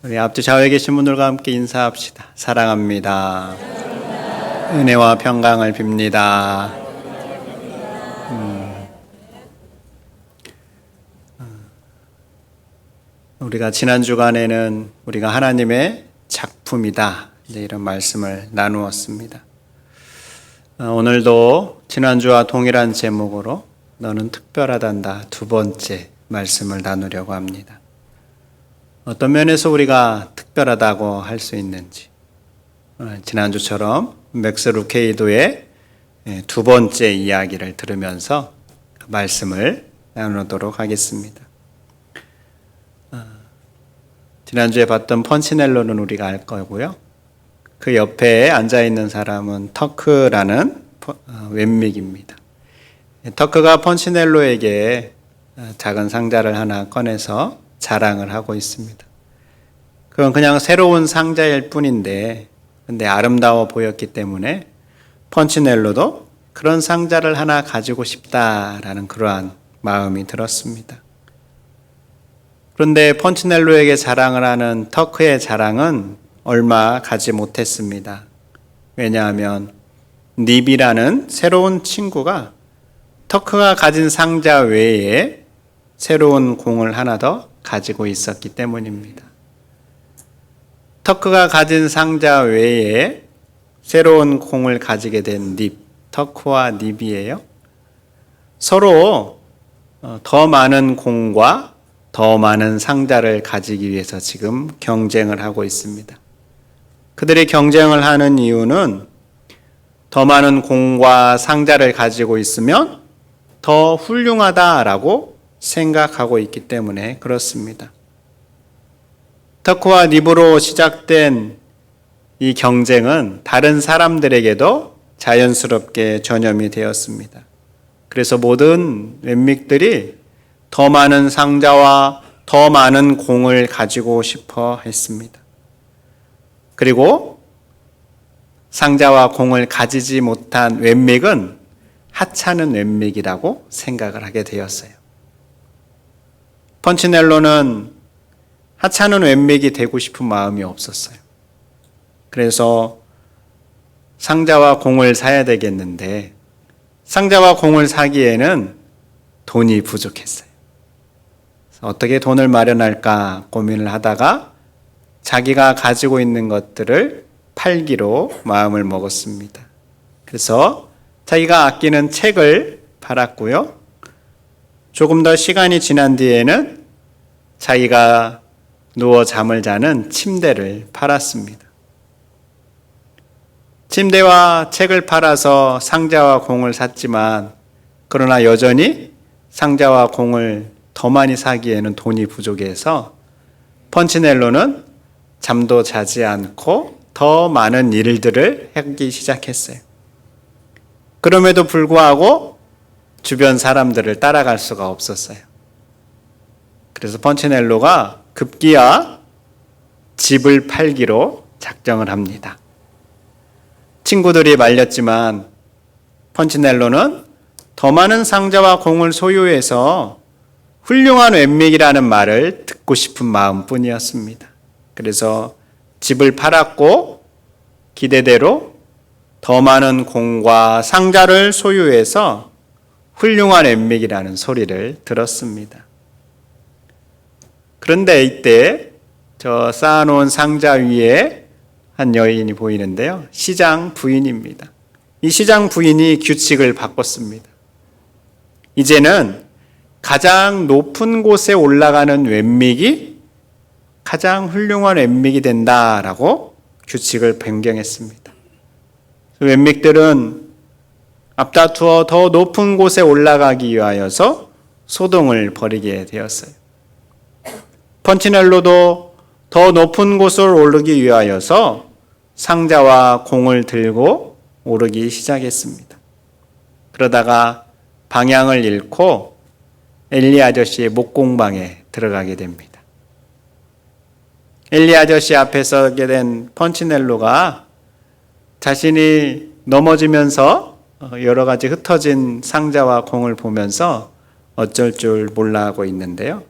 우리 앞뒤 좌우에 계신 분들과 함께 인사합시다. 사랑합니다. 은혜와 평강을 빕니다. 우리가 지난 주간에는 우리가 하나님의 작품이다, 이런 말씀을 나누었습니다. 오늘도 지난주와 동일한 제목으로 너는 특별하단다, 두 번째 말씀을 나누려고 합니다. 어떤 면에서 우리가 특별하다고 할 수 있는지, 지난주처럼 맥스 루케이도의 두 번째 이야기를 들으면서 말씀을 나누도록 하겠습니다. 지난주에 봤던 펀치넬로는 우리가 알 거고요. 그 옆에 앉아있는 사람은 터크라는 웬믹입니다. 터크가 펀치넬로에게 작은 상자를 하나 꺼내서 자랑을 하고 있습니다. 그건 그냥 새로운 상자일 뿐인데, 근데 아름다워 보였기 때문에 펀치넬로도 그런 상자를 하나 가지고 싶다라는 그러한 마음이 들었습니다. 그런데 펀치넬로에게 자랑을 하는 터크의 자랑은 얼마 가지 못했습니다. 왜냐하면 닙이라는 새로운 친구가 터크가 가진 상자 외에 새로운 공을 하나 더 가지고 있었기 때문입니다. 터크가 가진 상자 외에 새로운 공을 가지게 된 닙, 터크와 닙이에요. 서로 더 많은 공과 더 많은 상자를 가지기 위해서 지금 경쟁을 하고 있습니다. 그들이 경쟁을 하는 이유는 더 많은 공과 상자를 가지고 있으면 더 훌륭하다라고 생각하고 있기 때문에 그렇습니다. 터크와 닙으로 시작된 이 경쟁은 다른 사람들에게도 자연스럽게 전염이 되었습니다. 그래서 모든 웬믹들이 더 많은 상자와 더 많은 공을 가지고 싶어 했습니다. 그리고 상자와 공을 가지지 못한 웬믹은 하찮은 웬믹이라고 생각을 하게 되었어요. 펀치넬로는 하찮은 웬믹이 되고 싶은 마음이 없었어요. 그래서 상자와 공을 사야 되겠는데 상자와 공을 사기에는 돈이 부족했어요. 어떻게 돈을 마련할까 고민을 하다가 자기가 가지고 있는 것들을 팔기로 마음을 먹었습니다. 그래서 자기가 아끼는 책을 팔았고요. 조금 더 시간이 지난 뒤에는 자기가 누워 잠을 자는 침대를 팔았습니다. 침대와 책을 팔아서 상자와 공을 샀지만, 그러나 여전히 상자와 공을 더 많이 사기에는 돈이 부족해서 펀치넬로는 잠도 자지 않고 더 많은 일들을 하기 시작했어요. 그럼에도 불구하고 주변 사람들을 따라갈 수가 없었어요. 그래서 펀치넬로가 급기야 집을 팔기로 작정을 합니다. 친구들이 말렸지만 펀치넬로는 더 많은 상자와 공을 소유해서 훌륭한 웬믹이라는 말을 듣고 싶은 마음뿐이었습니다. 그래서 집을 팔았고 기대대로 더 많은 공과 상자를 소유해서 훌륭한 웬믹이라는 소리를 들었습니다. 그런데 이때 저 쌓아놓은 상자 위에 한 여인이 보이는데요. 시장 부인입니다. 이 시장 부인이 규칙을 바꿨습니다. 이제는 가장 높은 곳에 올라가는 웬믹이 가장 훌륭한 웬믹이 된다라고 규칙을 변경했습니다. 웬믹들은 앞다투어 더 높은 곳에 올라가기 위하여서 소동을 벌이게 되었어요. 펀치넬로도 더 높은 곳을 오르기 위하여서 상자와 공을 들고 오르기 시작했습니다. 그러다가 방향을 잃고 엘리 아저씨의 목공방에 들어가게 됩니다. 엘리 아저씨 앞에 서게 된 펀치넬로가 자신이 넘어지면서 여러 가지 흩어진 상자와 공을 보면서 어쩔 줄 몰라 하고 있는데요.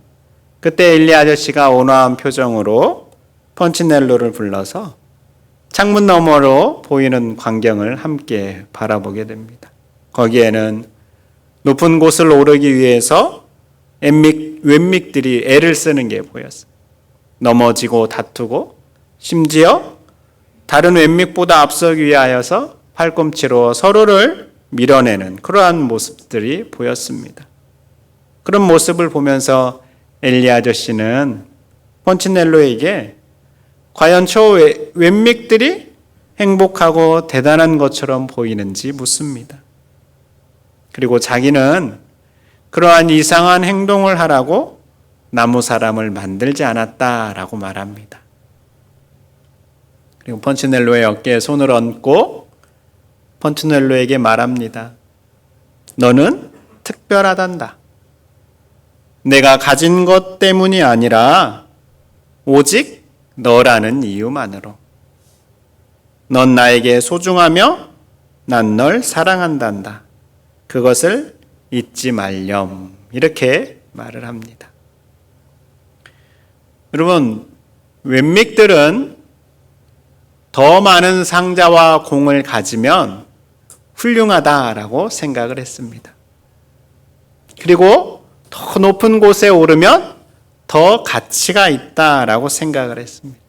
그때 엘리 아저씨가 온화한 표정으로 펀치넬로를 불러서 창문 너머로 보이는 광경을 함께 바라보게 됩니다. 거기에는 높은 곳을 오르기 위해서 웬믹들이 애를 쓰는 게 보였어요. 넘어지고 다투고 심지어 다른 웬믹보다 앞서기 위하여서 팔꿈치로 서로를 밀어내는 그러한 모습들이 보였습니다. 그런 모습을 보면서 엘리 아저씨는 펀치넬로에게 과연 저 웬믹들이 행복하고 대단한 것처럼 보이는지 묻습니다. 그리고 자기는 그러한 이상한 행동을 하라고 나무 사람을 만들지 않았다라고 말합니다. 그리고 펀치넬로의 어깨에 손을 얹고 펀치넬로에게 말합니다. 너는 특별하단다. 내가 가진 것 때문이 아니라 오직 너라는 이유만으로. 넌 나에게 소중하며 난 널 사랑한단다. 그것을 잊지 말렴. 이렇게 말을 합니다. 여러분, 웬믹들은 더 많은 상자와 공을 가지면 훌륭하다라고 생각을 했습니다. 그리고 더 높은 곳에 오르면 더 가치가 있다라고 생각을 했습니다.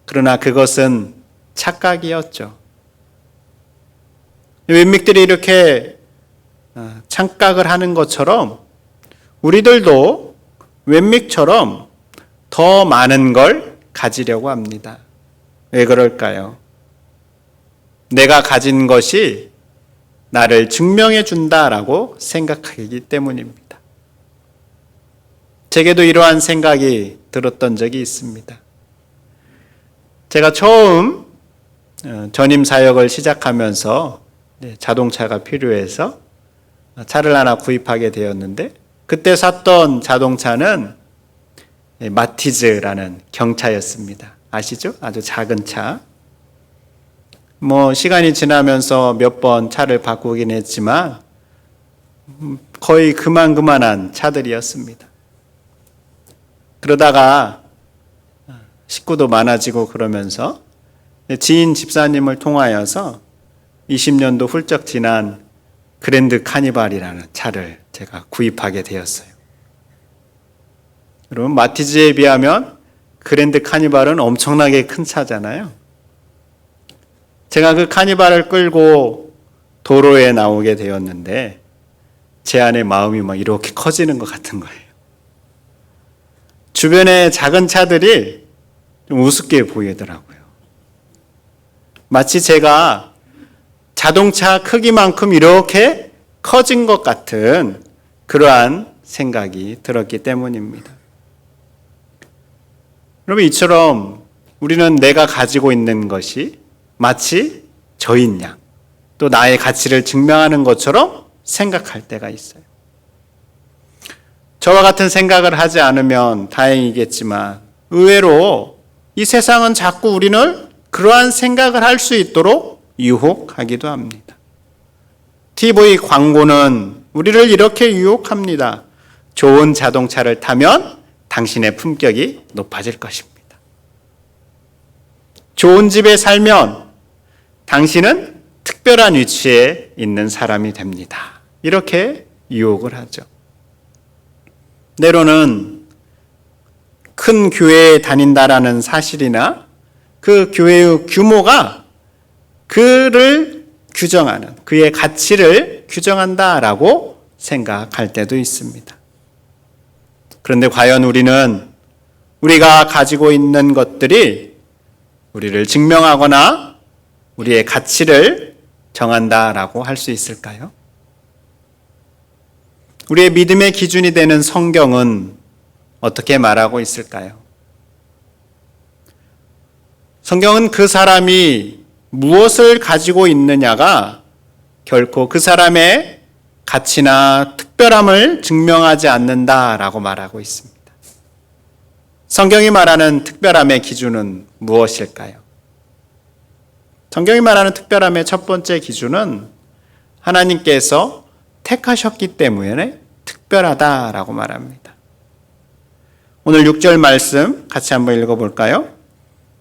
그러나 그것은 착각이었죠. 웬믹들이 이렇게 착각을 하는 것처럼 우리들도 웬믹처럼 더 많은 걸 가지려고 합니다. 왜 그럴까요? 내가 가진 것이 나를 증명해 준다라고 생각하기 때문입니다. 제게도 이러한 생각이 들었던 적이 있습니다. 제가 처음 전임 사역을 시작하면서 자동차가 필요해서 차를 하나 구입하게 되었는데 그때 샀던 자동차는 마티즈라는 경차였습니다. 아시죠? 아주 작은 차. 시간이 지나면서 몇 번 차를 바꾸긴 했지만 거의 그만한 차들이었습니다. 그러다가 식구도 많아지고 그러면서 지인 집사님을 통하여서 20년도 훌쩍 지난 그랜드 카니발이라는 차를 제가 구입하게 되었어요. 여러분, 마티즈에 비하면 그랜드 카니발은 엄청나게 큰 차잖아요. 제가 그 카니발을 끌고 도로에 나오게 되었는데 제 안에 마음이 막 이렇게 커지는 것 같은 거예요. 주변의 작은 차들이 좀 우습게 보이더라고요. 마치 제가 자동차 크기만큼 이렇게 커진 것 같은 그러한 생각이 들었기 때문입니다. 여러분, 이처럼 우리는 내가 가지고 있는 것이 마치 저인 양, 또 나의 가치를 증명하는 것처럼 생각할 때가 있어요. 저와 같은 생각을 하지 않으면 다행이겠지만 의외로 이 세상은 자꾸 우리를 그러한 생각을 할 수 있도록 유혹하기도 합니다. TV 광고는 우리를 이렇게 유혹합니다. 좋은 자동차를 타면 당신의 품격이 높아질 것입니다. 좋은 집에 살면 당신은 특별한 위치에 있는 사람이 됩니다. 이렇게 유혹을 하죠. 때로는 큰 교회에 다닌다라는 사실이나 그 교회의 규모가 그를 규정하는, 그의 가치를 규정한다라고 생각할 때도 있습니다. 그런데 과연 우리는 우리가 가지고 있는 것들이 우리를 증명하거나 우리의 가치를 정한다라고 할 수 있을까요? 우리의 믿음의 기준이 되는 성경은 어떻게 말하고 있을까요? 성경은 그 사람이 무엇을 가지고 있느냐가 결코 그 사람의 가치나 특별함을 증명하지 않는다라고 말하고 있습니다. 성경이 말하는 특별함의 기준은 무엇일까요? 성경이 말하는 특별함의 첫 번째 기준은 하나님께서 택하셨기 때문에 특별하다라고 말합니다. 오늘 6절 말씀 같이 한번 읽어볼까요?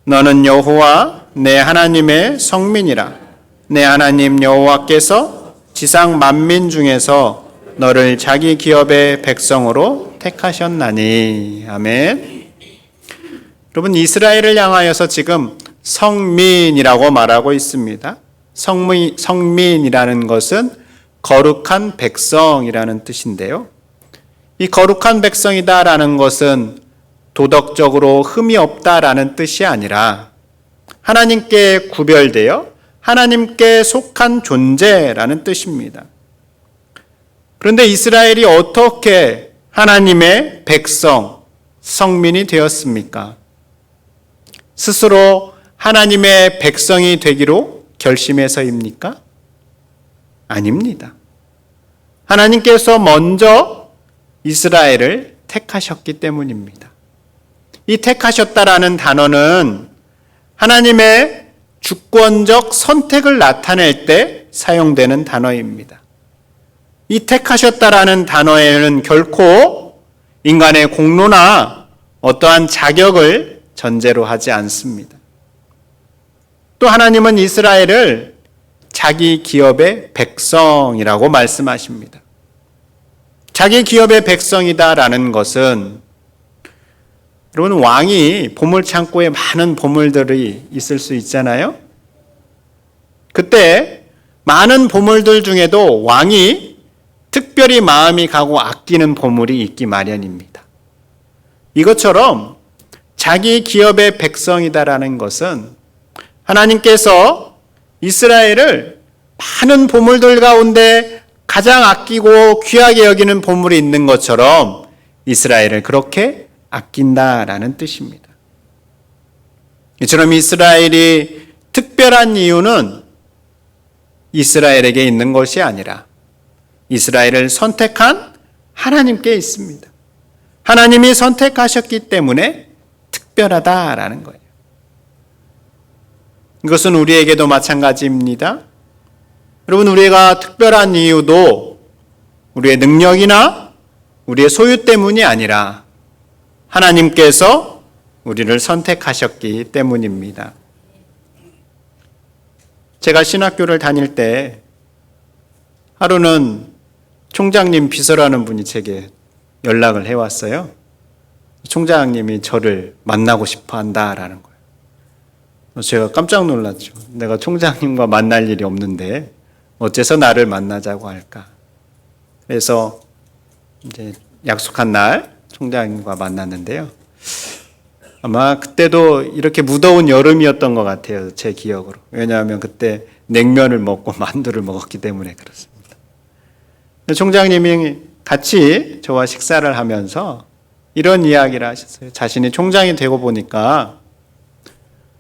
너는 여호와 내 하나님의 성민이라. 내 하나님 여호와께서 지상 만민 중에서 너를 자기 기업의 백성으로 택하셨나니. 아멘. 여러분, 이스라엘을 향하여서 지금 성민이라고 말하고 있습니다. 성민이라는 것은 거룩한 백성이라는 뜻인데요. 이 거룩한 백성이다라는 것은 도덕적으로 흠이 없다라는 뜻이 아니라 하나님께 구별되어 하나님께 속한 존재라는 뜻입니다. 그런데 이스라엘이 어떻게 하나님의 백성, 성민이 되었습니까? 스스로 하나님의 백성이 되기로 결심해서입니까? 아닙니다. 하나님께서 먼저 이스라엘을 택하셨기 때문입니다. 이 택하셨다라는 단어는 하나님의 주권적 선택을 나타낼 때 사용되는 단어입니다. 이 택하셨다라는 단어에는 결코 인간의 공로나 어떠한 자격을 전제로 하지 않습니다. 또 하나님은 이스라엘을 자기 기업의 백성이라고 말씀하십니다. 자기 기업의 백성이다라는 것은, 여러분, 왕이 보물창고에 많은 보물들이 있을 수 있잖아요. 그때 많은 보물들 중에도 왕이 특별히 마음이 가고 아끼는 보물이 있기 마련입니다. 이것처럼 자기 기업의 백성이다라는 것은 하나님께서 이스라엘을 많은 보물들 가운데 가장 아끼고 귀하게 여기는 보물이 있는 것처럼 이스라엘을 그렇게 아낀다라는 뜻입니다. 이처럼 이스라엘이 특별한 이유는 이스라엘에게 있는 것이 아니라 이스라엘을 선택한 하나님께 있습니다. 하나님이 선택하셨기 때문에 특별하다라는 거예요. 이것은 우리에게도 마찬가지입니다. 여러분, 우리가 특별한 이유도 우리의 능력이나 우리의 소유 때문이 아니라 하나님께서 우리를 선택하셨기 때문입니다. 제가 신학교를 다닐 때 하루는 총장님 비서라는 분이 제게 연락을 해왔어요. 총장님이 저를 만나고 싶어 한다라는 거예요. 제가 깜짝 놀랐죠. 내가 총장님과 만날 일이 없는데 어째서 나를 만나자고 할까? 그래서 이제 약속한 날 총장님과 만났는데요. 아마 그때도 이렇게 무더운 여름이었던 것 같아요. 제 기억으로. 왜냐하면 그때 냉면을 먹고 만두를 먹었기 때문에 그렇습니다. 총장님이 같이 저와 식사를 하면서 이런 이야기를 하셨어요. 자신이 총장이 되고 보니까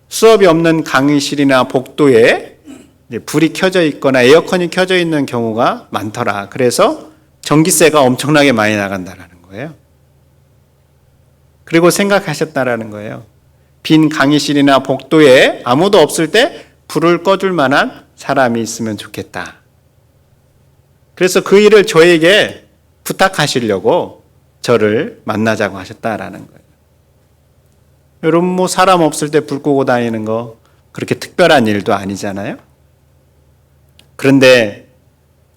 수업이 없는 강의실이나 복도에 불이 켜져 있거나 에어컨이 켜져 있는 경우가 많더라. 그래서 전기세가 엄청나게 많이 나간다라는 거예요. 그리고 생각하셨다라는 거예요. 빈 강의실이나 복도에 아무도 없을 때 불을 꺼줄 만한 사람이 있으면 좋겠다. 그래서 그 일을 저에게 부탁하시려고 저를 만나자고 하셨다라는 거예요. 여러분, 사람 없을 때 불 끄고 다니는 거 그렇게 특별한 일도 아니잖아요. 그런데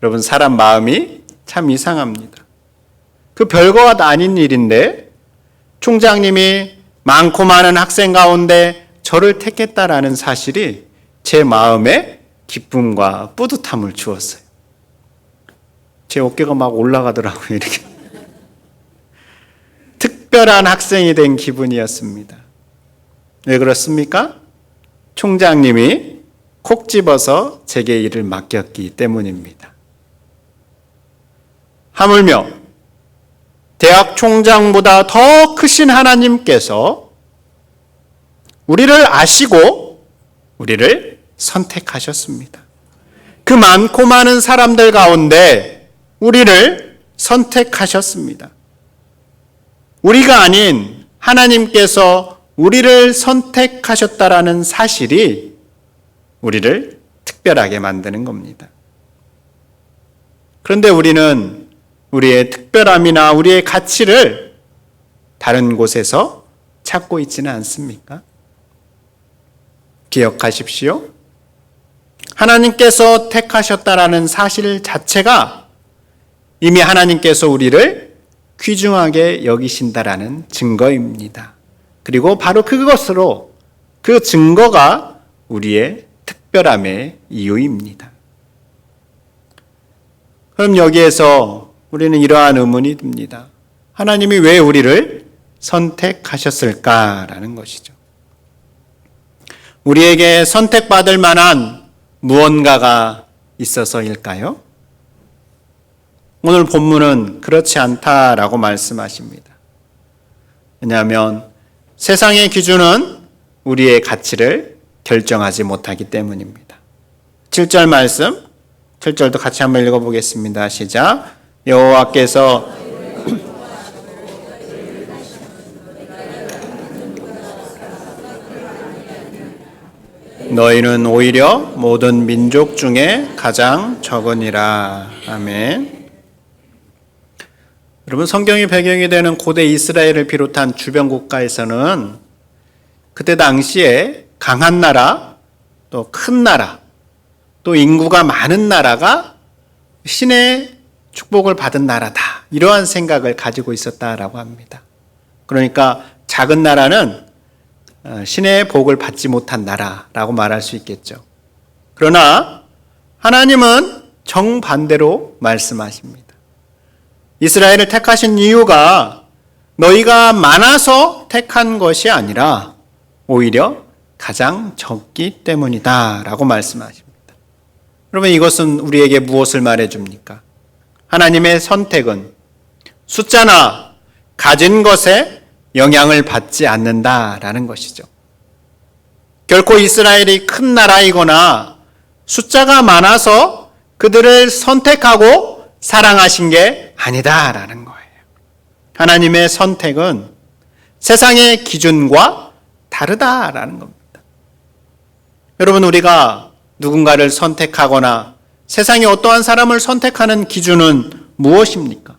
여러분, 사람 마음이 참 이상합니다. 그 별거가 아닌 일인데 총장님이 많고 많은 학생 가운데 저를 택했다라는 사실이 제 마음에 기쁨과 뿌듯함을 주었어요. 제 어깨가 막 올라가더라고요. 이렇게 특별한 학생이 된 기분이었습니다. 왜 그렇습니까? 총장님이 콕 집어서 제게 일을 맡겼기 때문입니다. 하물며 대학 총장보다 더 크신 하나님께서 우리를 아시고 우리를 선택하셨습니다. 그 많고 많은 사람들 가운데 우리를 선택하셨습니다. 우리가 아닌 하나님께서 우리를 선택하셨다라는 사실이 우리를 특별하게 만드는 겁니다. 그런데 우리는 우리의 특별함이나 우리의 가치를 다른 곳에서 찾고 있지는 않습니까? 기억하십시오. 하나님께서 택하셨다라는 사실 자체가 이미 하나님께서 우리를 귀중하게 여기신다라는 증거입니다. 그리고 바로 그것으로 그 증거가 우리의 특별함의 이유입니다. 그럼 여기에서 우리는 이러한 의문이 듭니다. 하나님이 왜 우리를 선택하셨을까라는 것이죠. 우리에게 선택받을 만한 무언가가 있어서일까요? 오늘 본문은 그렇지 않다라고 말씀하십니다. 왜냐하면 세상의 기준은 우리의 가치를 결정하지 못하기 때문입니다. 7절 말씀, 7절도 같이 한번 읽어보겠습니다. 시작. 여호와께서 너희는 오히려 모든 민족 중에 가장 적으니라. 아멘. 여러분, 성경이 배경이 되는 고대 이스라엘을 비롯한 주변 국가에서는 그때 당시에 강한 나라, 또 큰 나라, 또 인구가 많은 나라가 신의 축복을 받은 나라다, 이러한 생각을 가지고 있었다라고 합니다. 그러니까 작은 나라는 신의 복을 받지 못한 나라라고 말할 수 있겠죠. 그러나 하나님은 정반대로 말씀하십니다. 이스라엘을 택하신 이유가 너희가 많아서 택한 것이 아니라 오히려 가장 적기 때문이다 라고 말씀하십니다. 여러분, 이것은 우리에게 무엇을 말해줍니까? 하나님의 선택은 숫자나 가진 것에 영향을 받지 않는다라는 것이죠. 결코 이스라엘이 큰 나라이거나 숫자가 많아서 그들을 선택하고 사랑하신 게 아니다라는 거예요. 하나님의 선택은 세상의 기준과 다르다라는 겁니다. 여러분, 우리가 누군가를 선택하거나 세상에 어떠한 사람을 선택하는 기준은 무엇입니까?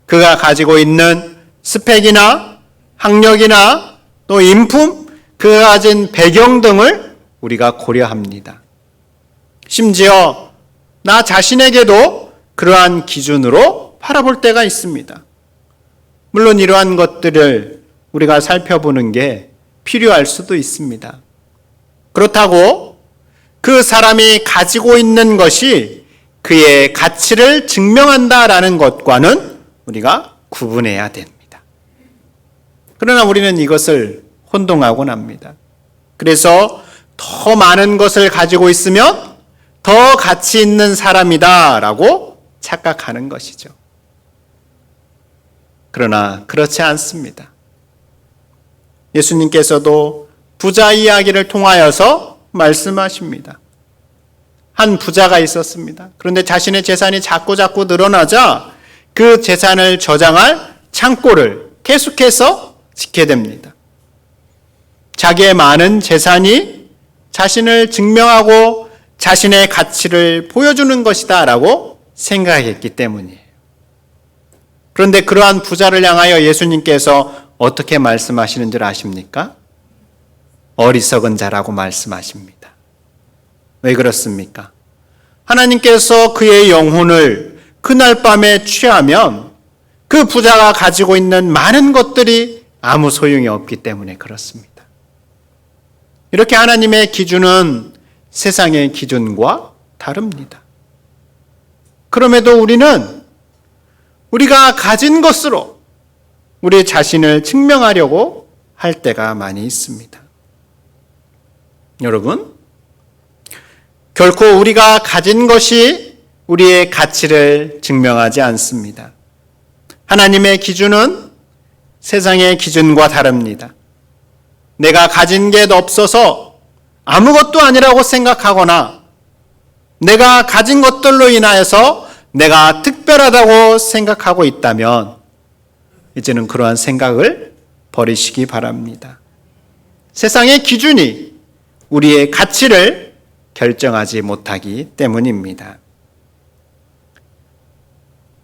그가 가지고 있는 스펙이나 학력이나 또 인품, 그가 가진 배경 등을 우리가 고려합니다. 심지어 나 자신에게도 그러한 기준으로 바라볼 때가 있습니다. 물론 이러한 것들을 우리가 살펴보는 게 필요할 수도 있습니다. 그렇다고 그 사람이 가지고 있는 것이 그의 가치를 증명한다라는 것과는 우리가 구분해야 됩니다. 그러나 우리는 이것을 혼동하곤 합니다. 그래서 더 많은 것을 가지고 있으면 더 가치 있는 사람이다라고 착각하는 것이죠. 그러나 그렇지 않습니다. 예수님께서도 부자 이야기를 통하여서 말씀하십니다. 한 부자가 있었습니다. 그런데 자신의 재산이 자꾸 늘어나자 그 재산을 저장할 창고를 계속해서 지게 됩니다. 자기의 많은 재산이 자신을 증명하고 자신의 가치를 보여주는 것이다 라고 생각했기 때문이에요. 그런데 그러한 부자를 향하여 예수님께서 어떻게 말씀하시는 줄 아십니까? 어리석은 자라고 말씀하십니다. 왜 그렇습니까? 하나님께서 그의 영혼을 그날 밤에 취하면 그 부자가 가지고 있는 많은 것들이 아무 소용이 없기 때문에 그렇습니다. 이렇게 하나님의 기준은 세상의 기준과 다릅니다. 그럼에도 우리는 우리가 가진 것으로 우리 자신을 증명하려고 할 때가 많이 있습니다. 여러분, 결코 우리가 가진 것이 우리의 가치를 증명하지 않습니다. 하나님의 기준은 세상의 기준과 다릅니다. 내가 가진 게 없어서 아무것도 아니라고 생각하거나 내가 가진 것들로 인하여서 내가 특별하다고 생각하고 있다면 이제는 그러한 생각을 버리시기 바랍니다. 세상의 기준이 우리의 가치를 결정하지 못하기 때문입니다.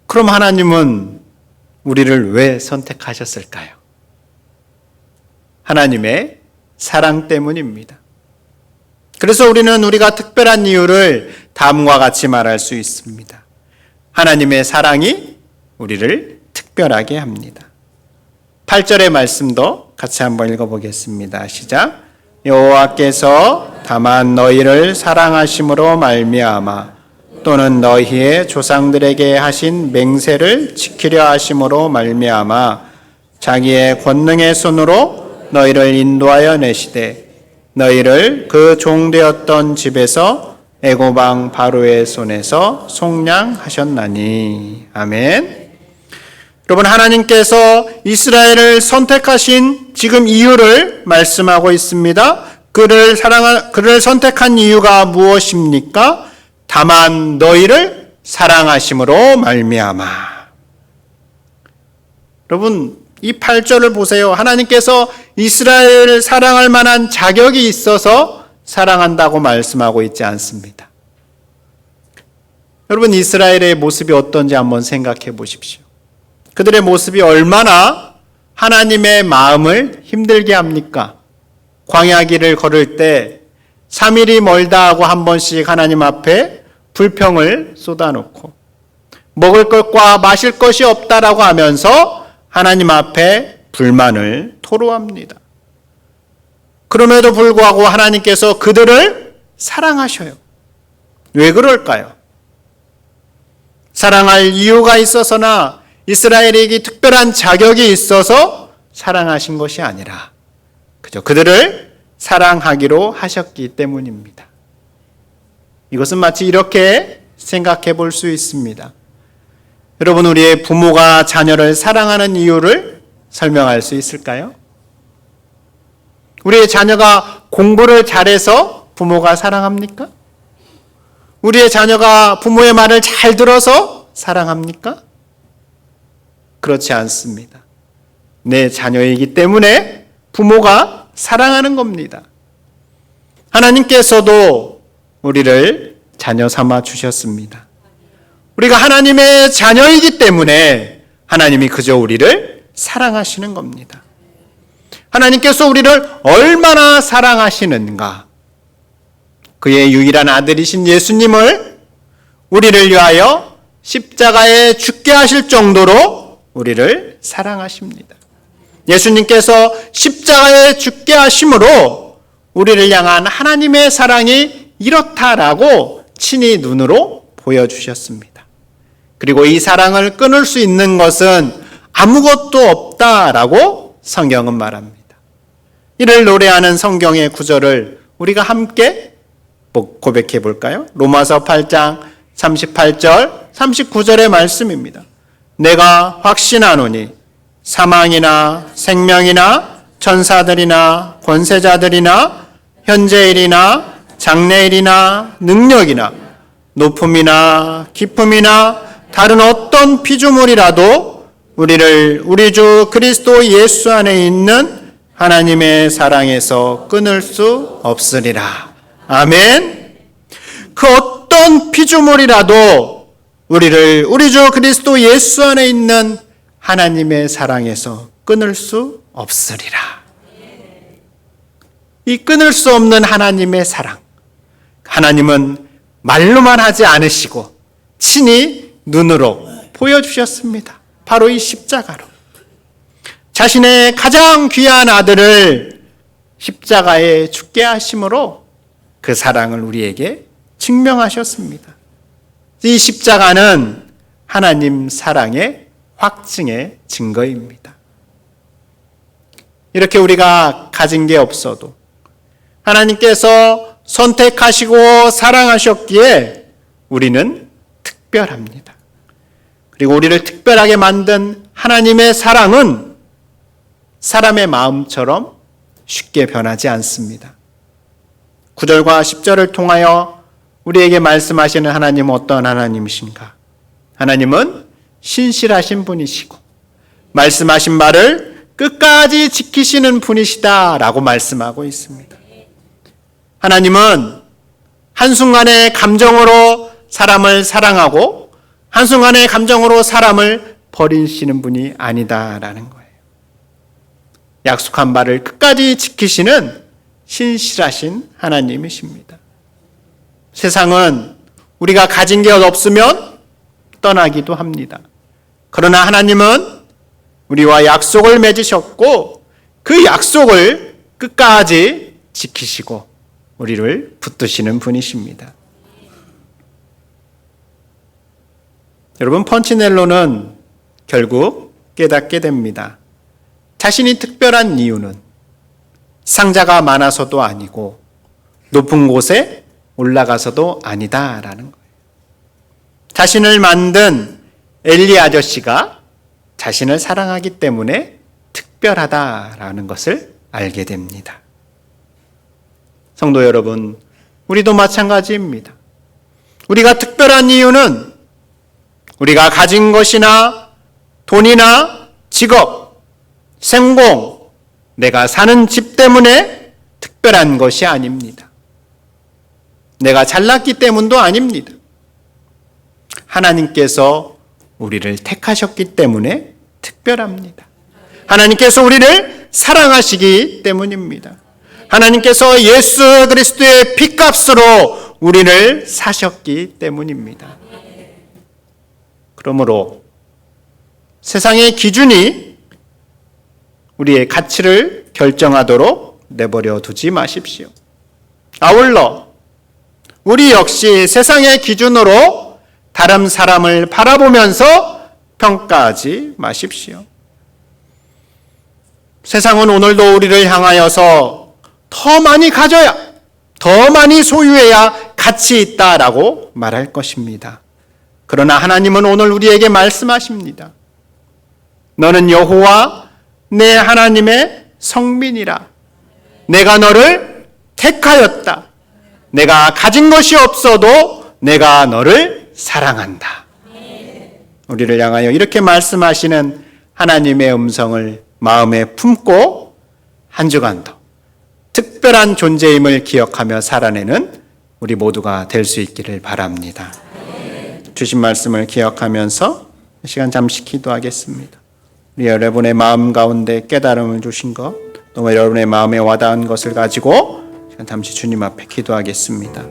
그럼 하나님은 우리를 왜 선택하셨을까요? 하나님의 사랑 때문입니다. 그래서 우리는 우리가 특별한 이유를 다음과 같이 말할 수 있습니다. 하나님의 사랑이 우리를 특별하게 합니다. 8절의 말씀도 같이 한번 읽어보겠습니다. 시작. 여호와께서 다만 너희를 사랑하심으로 말미암아 또는 너희의 조상들에게 하신 맹세를 지키려 하심으로 말미암아 자기의 권능의 손으로 너희를 인도하여 내시되 너희를 그 종되었던 집에서 애굽 왕 바로의 손에서 속량하셨나니. 아멘. 여러분, 하나님께서 이스라엘을 선택하신 지금 이유를 말씀하고 있습니다. 그를 선택한 이유가 무엇입니까? 다만 너희를 사랑하심으로 말미암아. 여러분, 이 8절을 보세요. 하나님께서 이스라엘을 사랑할 만한 자격이 있어서 사랑한다고 말씀하고 있지 않습니다. 여러분, 이스라엘의 모습이 어떤지 한번 생각해 보십시오. 그들의 모습이 얼마나 하나님의 마음을 힘들게 합니까? 광야길을 걸을 때 3일이 멀다 하고 한 번씩 하나님 앞에 불평을 쏟아놓고 먹을 것과 마실 것이 없다라고 하면서 하나님 앞에 불만을 토로합니다. 그럼에도 불구하고 하나님께서 그들을 사랑하셔요. 왜 그럴까요? 사랑할 이유가 있어서나 이스라엘에게 특별한 자격이 있어서 사랑하신 것이 아니라 그저 그들을 사랑하기로 하셨기 때문입니다. 이것은 마치 이렇게 생각해 볼 수 있습니다. 여러분, 우리의 부모가 자녀를 사랑하는 이유를 설명할 수 있을까요? 우리의 자녀가 공부를 잘해서 부모가 사랑합니까? 우리의 자녀가 부모의 말을 잘 들어서 사랑합니까? 그렇지 않습니다. 내 자녀이기 때문에 부모가 사랑하는 겁니다. 하나님께서도 우리를 자녀 삼아 주셨습니다. 우리가 하나님의 자녀이기 때문에 하나님이 그저 우리를 사랑하시는 겁니다. 하나님께서 우리를 얼마나 사랑하시는가? 그의 유일한 아들이신 예수님을 우리를 위하여 십자가에 죽게 하실 정도로 우리를 사랑하십니다. 예수님께서 십자가에 죽게 하심으로 우리를 향한 하나님의 사랑이 이렇다라고 친히 눈으로 보여주셨습니다. 그리고 이 사랑을 끊을 수 있는 것은 아무것도 없다라고 성경은 말합니다. 이를 노래하는 성경의 구절을 우리가 함께 고백해 볼까요? 로마서 8장 38절 39절의 말씀입니다. 내가 확신하노니 사망이나 생명이나 천사들이나 권세자들이나 현재일이나 장래일이나 능력이나 높음이나 깊음이나 다른 어떤 피조물이라도 우리를 우리 주 그리스도 예수 안에 있는 하나님의 사랑에서 끊을 수 없으리라. 아멘. 그 어떤 피조물이라도 우리를 우리 주 그리스도 예수 안에 있는 하나님의 사랑에서 끊을 수 없으리라. 이 끊을 수 없는 하나님의 사랑, 하나님은 말로만 하지 않으시고 친히 눈으로 보여주셨습니다. 바로 이 십자가로 자신의 가장 귀한 아들을 십자가에 죽게 하심으로 그 사랑을 우리에게 증명하셨습니다. 이 십자가는 하나님 사랑의 확증의 증거입니다. 이렇게 우리가 가진 게 없어도 하나님께서 선택하시고 사랑하셨기에 우리는 특별합니다. 그리고 우리를 특별하게 만든 하나님의 사랑은 사람의 마음처럼 쉽게 변하지 않습니다. 9절과 10절을 통하여 우리에게 말씀하시는 하나님은 어떤 하나님이신가? 하나님은 신실하신 분이시고 말씀하신 말을 끝까지 지키시는 분이시다라고 말씀하고 있습니다. 하나님은 한순간의 감정으로 사람을 사랑하고 한순간의 감정으로 사람을 버리시는 분이 아니다라는 거예요. 약속한 바를 끝까지 지키시는 신실하신 하나님이십니다. 세상은 우리가 가진 게 없으면 떠나기도 합니다. 그러나 하나님은 우리와 약속을 맺으셨고 그 약속을 끝까지 지키시고 우리를 붙드시는 분이십니다. 여러분, 펀치넬로는 결국 깨닫게 됩니다. 자신이 특별한 이유는 상자가 많아서도 아니고 높은 곳에 올라가서도 아니다라는 거예요. 자신을 만든 엘리 아저씨가 자신을 사랑하기 때문에 특별하다라는 것을 알게 됩니다. 성도 여러분, 우리도 마찬가지입니다. 우리가 특별한 이유는 우리가 가진 것이나 돈이나 직업, 성공, 내가 사는 집 때문에 특별한 것이 아닙니다. 내가 잘났기 때문도 아닙니다. 하나님께서 우리를 택하셨기 때문에 특별합니다. 하나님께서 우리를 사랑하시기 때문입니다. 하나님께서 예수 그리스도의 피값으로 우리를 사셨기 때문입니다. 그러므로 세상의 기준이 우리의 가치를 결정하도록 내버려 두지 마십시오. 아울러 우리 역시 세상의 기준으로 다른 사람을 바라보면서 평가하지 마십시오. 세상은 오늘도 우리를 향하여서 더 많이 가져야, 더 많이 소유해야 가치 있다라고 말할 것입니다. 그러나 하나님은 오늘 우리에게 말씀하십니다. 너는 여호와 내 하나님의 성민이라. 내가 너를 택하였다. 내가 가진 것이 없어도 내가 너를 사랑한다. 우리를 향하여 이렇게 말씀하시는 하나님의 음성을 마음에 품고 한 주간 더 특별한 존재임을 기억하며 살아내는 우리 모두가 될 수 있기를 바랍니다. 주신 말씀을 기억하면서 시간 잠시 기도하겠습니다. 우리 여러분의 마음 가운데 깨달음을 주신 것, 또 여러분의 마음에 와닿은 것을 가지고 시간 잠시 주님 앞에 기도하겠습니다.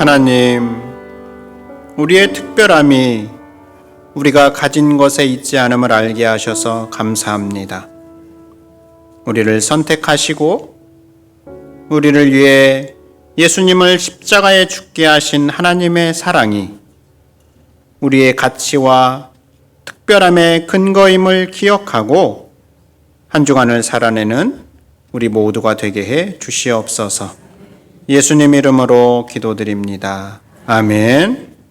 하나님, 우리의 특별함이 우리가 가진 것에 있지 않음을 알게 하셔서 감사합니다. 우리를 선택하시고 우리를 위해 예수님을 십자가에 죽게 하신 하나님의 사랑이 우리의 가치와 특별함의 근거임을 기억하고 한 주간을 살아내는 우리 모두가 되게 해 주시옵소서. 예수님 이름으로 기도드립니다. 아멘.